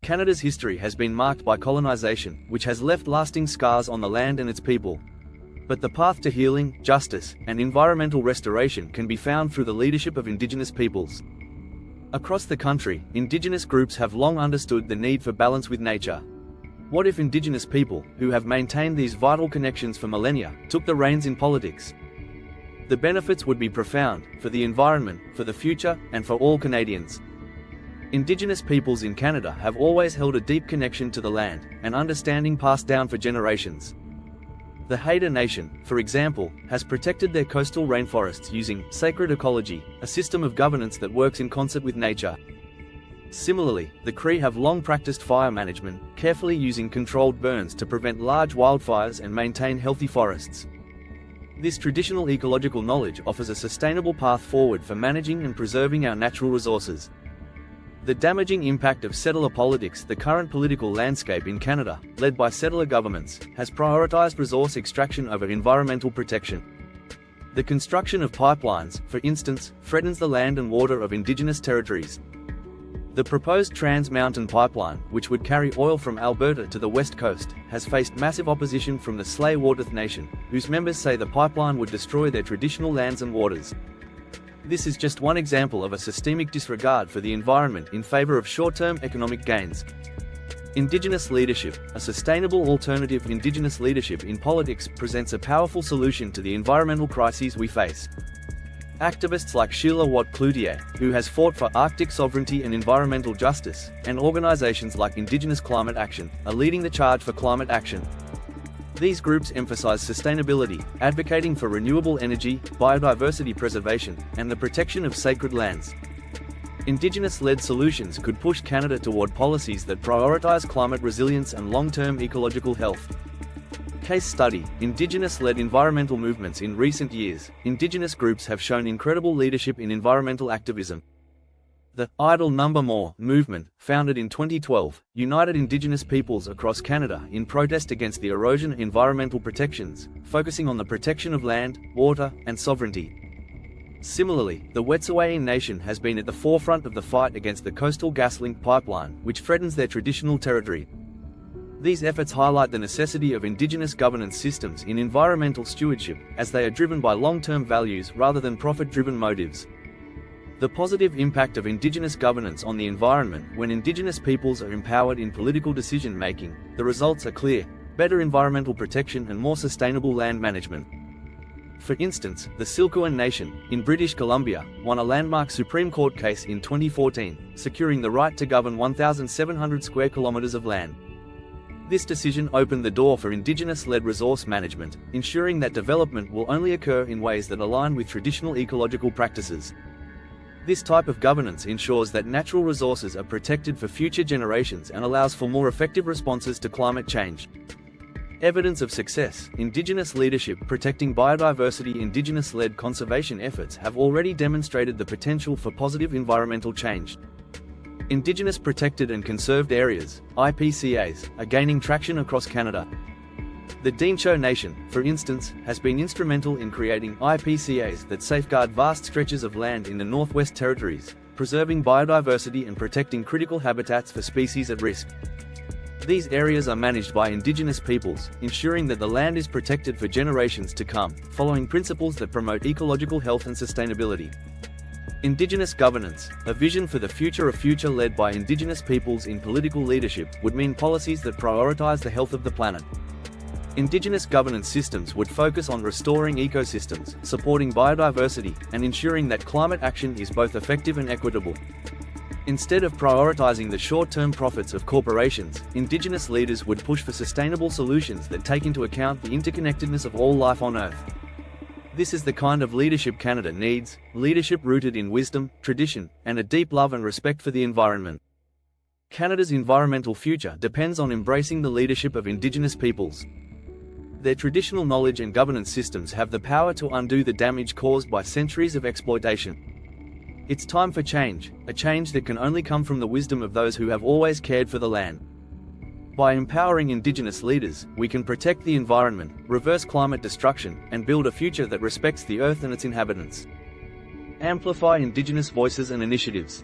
Canada's history has been marked by colonization, which has left lasting scars on the land and its people. But the path to healing, justice, and environmental restoration can be found through the leadership of Indigenous peoples. Across the country, Indigenous groups have long understood the need for balance with nature. What if Indigenous people, who have maintained these vital connections for millennia, took the reins in politics? The benefits would be profound, for the environment, for the future, and for all Canadians. Indigenous peoples in Canada have always held a deep connection to the land, an understanding passed down for generations. The Haida Nation, for example, has protected their coastal rainforests using sacred ecology, a system of governance that works in concert with nature. Similarly, the Cree have long practiced fire management, carefully using controlled burns to prevent large wildfires and maintain healthy forests. This traditional ecological knowledge offers a sustainable path forward for managing and preserving our natural resources. The damaging impact of settler politics. The current political landscape in Canada, led by settler governments, has prioritized resource extraction over environmental protection. The construction of pipelines, for instance, threatens the land and water of Indigenous territories. The proposed Trans Mountain Pipeline, which would carry oil from Alberta to the west coast, has faced massive opposition from the Tsleil-Waututh Nation, whose members say the pipeline would destroy their traditional lands and waters. This is just one example of a systemic disregard for the environment in favor of short-term economic gains. Indigenous leadership, a sustainable alternative. Indigenous leadership in politics presents a powerful solution to the environmental crises we face. Activists like Tsleil-Waututh, who has fought for Arctic sovereignty and environmental justice, and organizations like Indigenous Climate Action, are leading the charge for climate action. These groups emphasize sustainability, advocating for renewable energy, biodiversity preservation, and the protection of sacred lands. Indigenous-led solutions could push Canada toward policies that prioritize climate resilience and long-term ecological health. Case study: Indigenous-led environmental movements. In recent years, Indigenous groups have shown incredible leadership in environmental activism. The Idle Number More movement, founded in 2012, united Indigenous peoples across Canada in protest against the erosion of environmental protections, focusing on the protection of land, water, and sovereignty. Similarly, the Wet'suwet'en Nation has been at the forefront of the fight against the Coastal GasLink pipeline, which threatens their traditional territory. These efforts highlight the necessity of Indigenous governance systems in environmental stewardship, as they are driven by long-term values rather than profit-driven motives. The positive impact of Indigenous governance on the environment. When Indigenous peoples are empowered in political decision-making, the results are clear: better environmental protection and more sustainable land management. For instance, the Tsleil-Waututh Nation, in British Columbia, won a landmark Supreme Court case in 2014, securing the right to govern 1,700 square kilometers of land. This decision opened the door for Indigenous-led resource management, ensuring that development will only occur in ways that align with traditional ecological practices. This type of governance ensures that natural resources are protected for future generations and allows for more effective responses to climate change. Evidence of success: Indigenous leadership protecting biodiversity. Indigenous-led conservation efforts have already demonstrated the potential for positive environmental change. Indigenous Protected and Conserved Areas, IPCAs, are gaining traction across Canada. The Dinsho Nation, for instance, has been instrumental in creating IPCAs that safeguard vast stretches of land in the Northwest Territories, preserving biodiversity and protecting critical habitats for species at risk. These areas are managed by Indigenous peoples, ensuring that the land is protected for generations to come, following principles that promote ecological health and sustainability. Indigenous governance, a vision for the future. A future led by Indigenous peoples in political leadership would mean policies that prioritize the health of the planet. Indigenous governance systems would focus on restoring ecosystems, supporting biodiversity, and ensuring that climate action is both effective and equitable. Instead of prioritizing the short-term profits of corporations, Indigenous leaders would push for sustainable solutions that take into account the interconnectedness of all life on Earth. This is the kind of leadership Canada needs: leadership rooted in wisdom, tradition, and a deep love and respect for the environment. Canada's environmental future depends on embracing the leadership of Indigenous peoples. Their traditional knowledge and governance systems have the power to undo the damage caused by centuries of exploitation. It's time for change, a change that can only come from the wisdom of those who have always cared for the land. By empowering Indigenous leaders, we can protect the environment, reverse climate destruction, and build a future that respects the Earth and its inhabitants. Amplify Indigenous voices and initiatives.